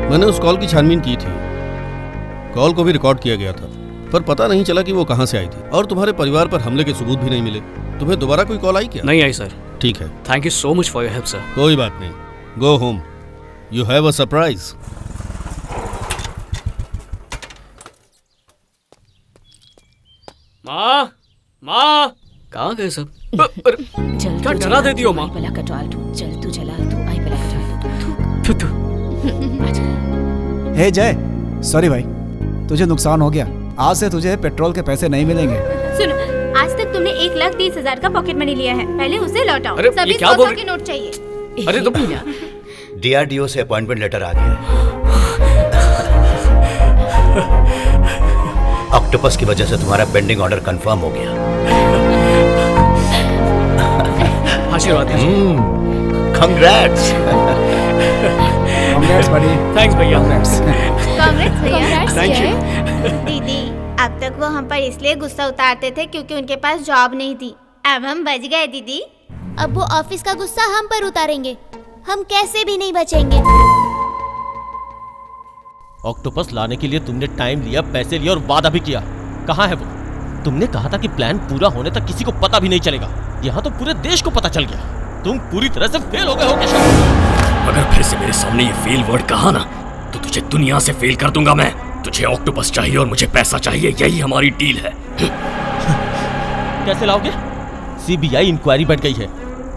मैंने उस कॉल की छानबीन की थी, कॉल को भी रिकॉर्ड किया गया था, पर पता नहीं चला कि वो कहाँ से आई थी। और तुम्हारे परिवार पर हमले के सबूत भी नहीं मिले। तुम्हें दोबारा कोई कॉल आई क्या? नहीं आई सर। ठीक है, thank you so much for your help sir. कोई बात नहीं, go home, you have a surprise. माँ, माँ, कहाँ गए सब? क्या डरा देती हो माँ? हे जय, सॉरी भाई, तुझे नुकसान हो गया। आज से तुझे पेट्रोल के पैसे नहीं मिलेंगे। सुनो, आज तक तुमने 1,30,000 का पॉकेट मनी लिया है, पहले उसे लौटाओ। अरे, सभी ये क्या बोल 100 के नोट चाहिए। अरे तुम DRDO से अपॉइंटमेंट लेटर आ गया है। ऑक्टोपस की वजह से तुम्हारा पेंडिंग ऑर्डर कंफर्म हो गया। आशीर्वाद दीजिए। कांग्रेट्स। कांग्रेट्स बड़ी। थैंक्स भैया। कांग्रेट्स भैया। Thank you. दीदी, अब तक वो हम पर इसलिए गुस्सा उतारते थे क्योंकि उनके पास जॉब नहीं थी। अब हम बच गए दीदी। अब वो ऑफिस का गुस्सा हम पर उतारेंगे, हम कैसे भी नहीं बचेंगे। ऑक्टोपस लाने के लिए तुमने टाइम लिया, पैसे लिए और वादा भी किया। कहाँ है वो? तुमने कहा था कि प्लान पूरा होने तक किसी को पता भी नहीं चलेगा। यहाँ तो पूरे देश को पता चल गया। तुम पूरी तरह से फेल हो गए हो केशव। अगर फिर से मेरे सामने ये फेल वर्ड कहा ना, तो तुझे दुनिया से फेल कर दूंगा मैं। तुझे ऑक्टोपस चाहिए और मुझे पैसा चाहिए, यही हमारी डील है। कैसे लाओगे? CBI इंक्वायरी बैठ गई है,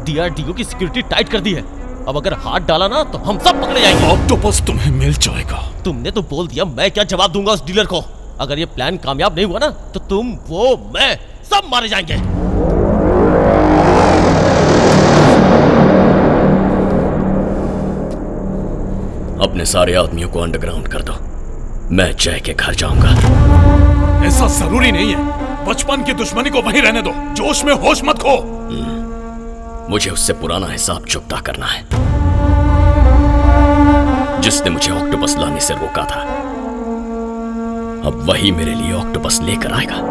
DRDO की सिक्योरिटी टाइट कर दी है। अब अगर हाथ डाला ना तो हम सब पकड़े जाएंगे। ऑक्टोपस तुम्हें मिल जाएगा। तुमने तो बोल दिया, मैं क्या जवाब दूंगा उस डीलर को? अगर ये प्लान कामयाब नहीं हुआ ना तो तुम, वो, मैं सब मारे जाएंगे। अपने सारे आदमियों को अंडरग्राउंड कर दो, मैं जय के घर जाऊंगा। ऐसा जरूरी नहीं है, बचपन की दुश्मनी को वहीं रहने दो, जोश में होश मत खो। मुझे उससे पुराना हिसाब चुकता करना है, जिसने मुझे ऑक्टोपस लाने से रोका था। अब वही मेरे लिए ऑक्टोपस लेकर आएगा।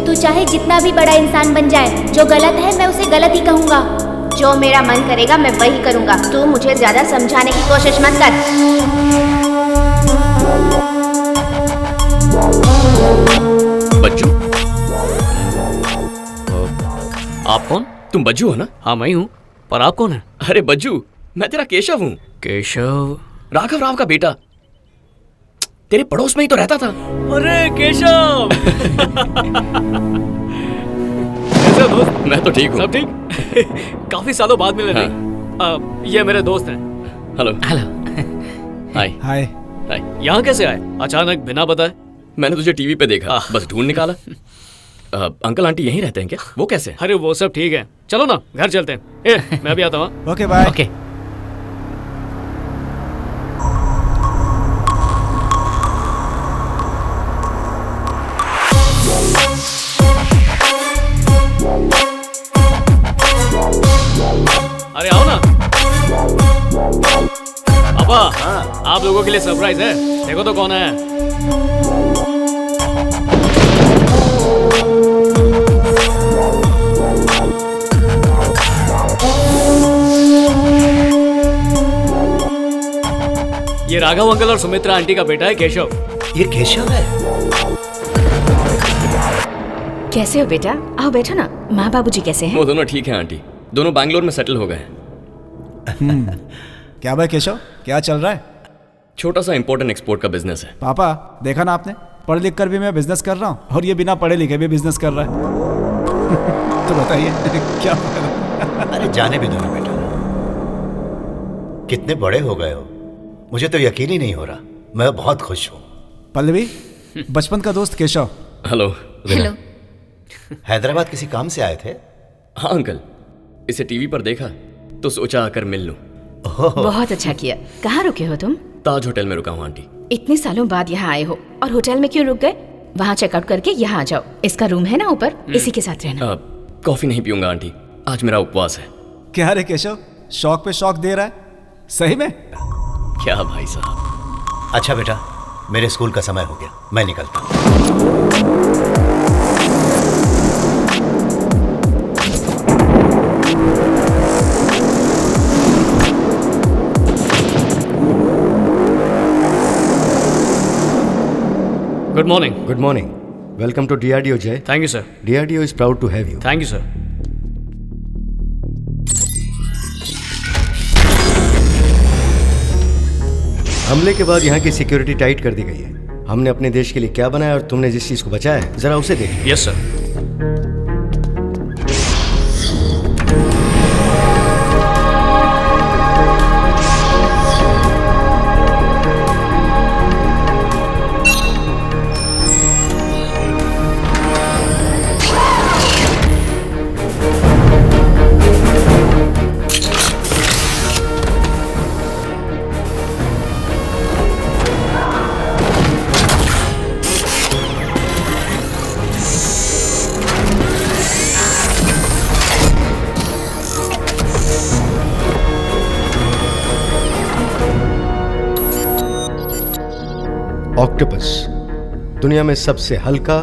तू चाहे जितना भी बड़ा इंसान बन जाए, जो गलत है मैं उसे गलत ही कहूँगा। जो मेरा मन करेगा मैं वही करूँगा। तू मुझे ज्यादा समझाने की कोशिश मत कर। बज्जू, आप कौन? तुम बज्जू हो ना? हाँ मैं हूँ, पर आप कौन है? अरे बज्जू, मैं तेरा केशव हूँ। केशव? राघव राव का बेटा, तेरे पड़ोस में ही तो रहता था। अरे केशव। कैसे हो दोस्त? मैं तो ठीक हूँ। सब ठीक? काफी सालों बाद मिले। हाँ। ये मेरे दोस्त हैं। हेलो। हेलो। हाय। हाय। हाय। यहाँ कैसे आए अचानक बिना बताए? मैंने तुझे टीवी पे देखा, बस ढूंढ निकाला। अंकल आंटी यहीं रहते हैं क्या? वो कैसे? अरे वो सब ठीक है, चलो ना घर चलते हैं। मैं भी आता हूँ। Okay bye. ओके। अरे आओ ना पापा। आप लोगों के लिए सरप्राइज है, देखो तो कौन है। ये राघव अंकल और सुमित्रा आंटी का बेटा है केशव। ये केशव है? कैसे हो बेटा? आओ बैठो ना। माँ बाबूजी कैसे हैं? वो दोनों ठीक हैं आंटी, दोनों बैंगलोर में सेटल हो गए हैं। क्या भाई केशव, क्या चल रहा है? छोटा सा इंपोर्ट एंड एक्सपोर्ट का बिजनेस है। पापा देखा ना आपने, पढ़ लिख कर भी मैं बिजनेस कर रहा हूँ और ये बिना पढ़े लिखे भी बिजनेस कर रहा है। तो बताइए क्या? अरे जाने भी दो ना बेटा, कितने बड़े हो गए हो, मुझे तो यकीन ही नहीं हो रहा। मैं बहुत खुश हूँ। पल्लवी, बचपन का दोस्त केशव। हेलो। हेलो। हैदराबाद किसी काम से आए थे? हाँ अंकल, इसे टीवी पर देखा तो सोचा आकर मिल लूं। बहुत अच्छा किया। कहाँ रुके हो तुम? ताज होटल में रुका हूँ आंटी। इतने सालों बाद यहाँ आए हो और होटल में क्यों रुक गए? वहाँ चेकआउट करके यहाँ आ जाओ। इसका रूम है ना ऊपर, इसी के साथ रहना। कॉफी नहीं पीऊंगा आंटी, आज मेरा उपवास है। क्या रे केशव, शौक पे शौक दे रहा है? सही में? क्या भाई साहब। अच्छा बेटा, मेरे स्कूल का समय हो गया, मैं निकलता हूँ। Good morning. Good morning. Welcome to DRDO, Jay. Thank you sir. DRDO is proud to have you. Thank you sir. हमले के बाद यहाँ की सिक्योरिटी टाइट कर दी गई है। हमने अपने देश के लिए क्या बनाया और तुमने जिस चीज को बचाया है, जरा उसे देखो। Yes sir. ऑक्टोपस दुनिया में सबसे हल्का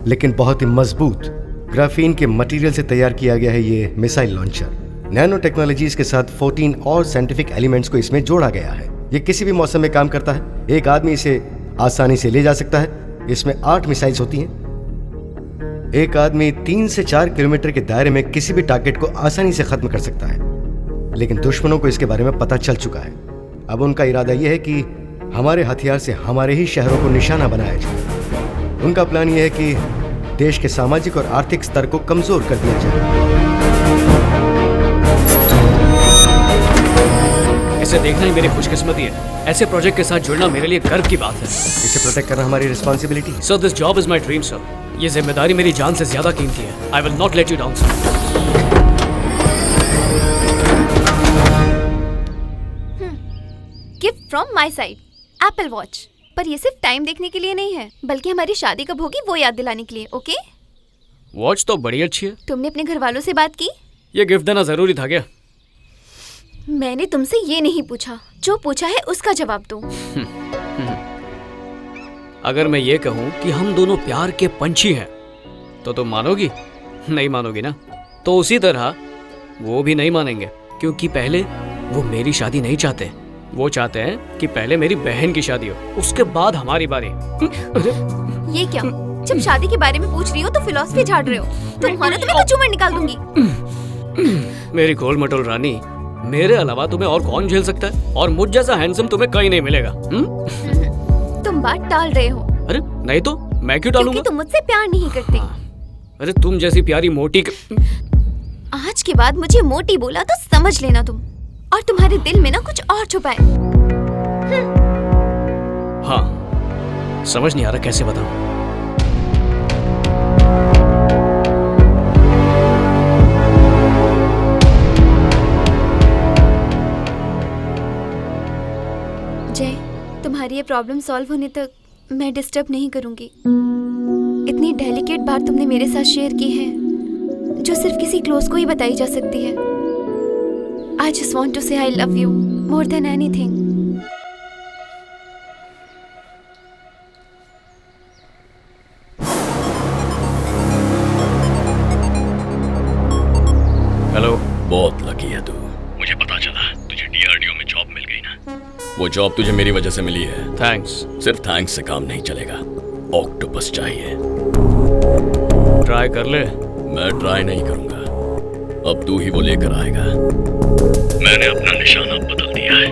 लेकिन बहुत ही मजबूत ग्राफीन के मटेरियल से तैयार किया गया है ये मिसाइल लॉन्चर। नैनो टेक्नोलॉजीज के साथ 14 और साइंटिफिक एलिमेंट्स को इसमें जोड़ा गया है। ये किसी भी मौसम में काम करता है। एक आदमी इसे आसानी से ले जा सकता है। इसमें 8 मिसाइल्स होती हैं। एक आदमी 3 से 4 किलोमीटर के दायरे में किसी भी टारगेट को आसानी से खत्म कर सकता है। लेकिन दुश्मनों को इसके बारे में पता चल चुका है। अब उनका इरादा यह है कि हमारे हथियार से हमारे ही शहरों को निशाना बनाया जाए। उनका प्लान यह है कि देश के सामाजिक और आर्थिक स्तर को कमजोर कर दिया जाए। इसे देखना ही मेरी खुशकिस्मती है। ऐसे प्रोजेक्ट के साथ जुड़ना मेरे लिए गर्व की बात है। इसे प्रोटेक्ट करना हमारी रिस्पॉन्सिबिलिटी है। Sir, this job is my dream sir. ये जिम्मेदारी मेरी जान से ज्यादा कीमती है। I will not let you down sir. Gift from my side, Apple watch. पर ये सिर्फ टाइम देखने के लिए नहीं है, बल्कि हमारी शादी कब होगी वो याद दिलाने के लिए। ओके? वॉच तो बड़ी अच्छी है। तुमने अपने घर वालों से बात की? ये गिफ्ट देना जरूरी था क्या? मैंने तुमसे ये नहीं पूछा, जो पूछा है उसका जवाब दो। अगर मैं ये कहूँ कि हम दोनों प्यार के पंछी हैं, तो तुम मानोगी? नहीं मानोगी ना? तो उसी तरह वो भी नहीं मानेंगे, क्योंकि पहले वो मेरी शादी नहीं चाहते। वो चाहते हैं कि पहले मेरी बहन की शादी हो, उसके बाद हमारी बारी। ये क्या? जब शादी के बारे में पूछ रही हो तो फिलॉसफी झाड़ रहे हो। तुम मानो तो मैं कचूमर निकाल दूंगी। मेरी गोल मटोल रानी, मेरे अलावा तुम्हें और कौन झेल सकता है? और मुझ जैसा हैंडसम तुम्हें कहीं नहीं मिलेगा। तुम बात टाल रहे हो। अरे नहीं तो मैं क्यों टालूंगा? क्योंकि तुम मुझसे प्यार नहीं करते। अरे तुम जैसी प्यारी मोटी आज के बाद मुझे मोटी बोला तो समझ लेना तुम, और तुम्हारे दिल में ना कुछ और छुपा है। हाँ, समझ नहीं आ रहा कैसे बताऊं। जय, तुम्हारी ये प्रॉब्लम सॉल्व होने तक मैं डिस्टर्ब नहीं करूंगी। इतनी डेलिकेट बात तुमने मेरे साथ शेयर की है जो सिर्फ किसी क्लोज को ही बताई जा सकती है। I just want to say I love you more than anything. Hello. बहुत लकी है तू। मुझे पता चला तुझे DRDO में जॉब मिल गई ना। वो जॉब तुझे मेरी वजह से मिली है। थैंक्स। सिर्फ थैंक्स से काम नहीं चलेगा, ऑक्टोपस चाहिए। ट्राई कर ले। मैं ट्राई नहीं करूंगा, अब तू ही वो लेकर आएगा। मैंने अपना निशाना बदल दिया है।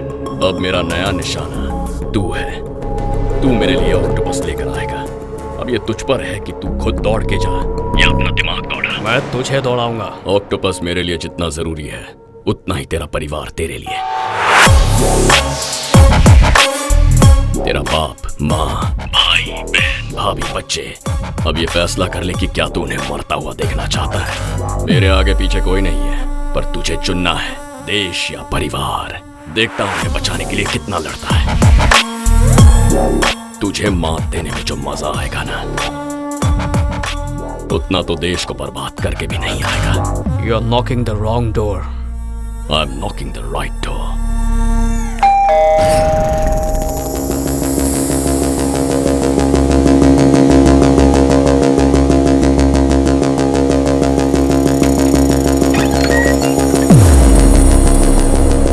अब मेरा नया निशाना तू है। तू मेरे लिए ऑक्टोपस लेकर आएगा। अब ये तुझ पर है कि तू खुद दौड़ के जा या अपना दिमाग दौड़ा। मैं तुझे दौड़ाऊंगा। ऑक्टोपस मेरे लिए जितना जरूरी है उतना ही तेरा परिवार तेरे लिए। तेरा बाप, माँ, भाई, बहन, भाभी, बच्चे अब ये फैसला कर ले कि क्या तू उन्हें मरता हुआ देखना चाहता है। मेरे आगे पीछे कोई नहीं है, पर तुझे चुनना है देश या परिवार। देखता हूँ उन्हें बचाने के लिए कितना लड़ता है। तुझे मात देने में जो मजा आएगा ना, उतना तो देश को बर्बाद करके भी नहीं आएगा। You are knocking the wrong door. I'm knocking the right door.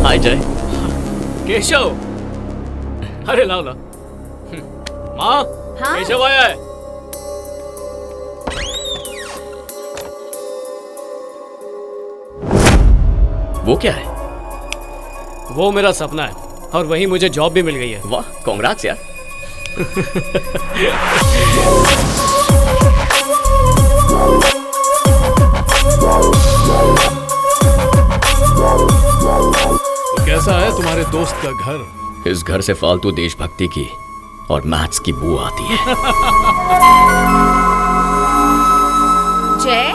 हाय जय। केशव, अरे लाओ लाओ। माँ, हाँ? केशव आया है। वो क्या है? वो मेरा सपना है और वहीं मुझे जॉब भी मिल गई है। वाह, कांग्रेट्स यार। तो कैसा है तुम्हारे दोस्त का घर? इस घर से फालतू देशभक्ति की और मैथ्स की बू आती है। जय,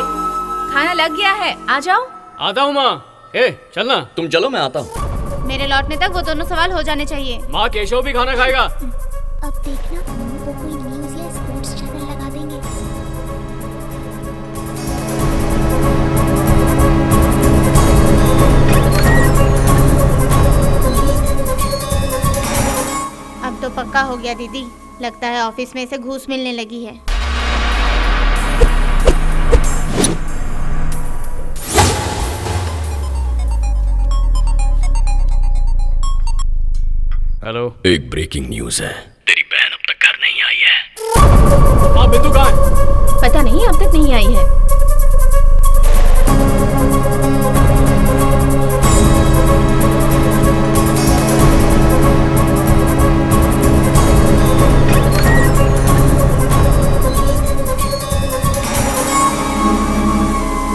खाना लग गया है, आ जाओ। आता हूँ माँ। ए, चलना। तुम चलो, मैं आता हूँ। मेरे लौटने तक वो दोनों सवाल हो जाने चाहिए। माँ, केशव भी खाना खाएगा। अब देखना वो कोई न्यूज़ या स्पोर्ट्स चैनल लगा देंगे। अब तो पक्का हो गया दीदी, लगता है ऑफिस में से घूस मिलने लगी है। हेलो। एक ब्रेकिंग न्यूज है, तेरी बहन अब तक घर नहीं आई है। हाँ, बिंदु कहाँ है? पता नहीं, अब तक नहीं आई है।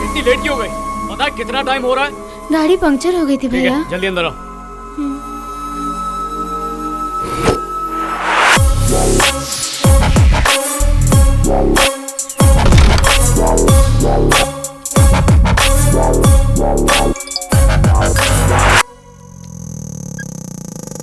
इतनी लेट क्यों हो गई? पता है कितना टाइम हो रहा है? गाड़ी पंक्चर हो गई थी ठीक है, भैया। जल्दी अंदर आओ।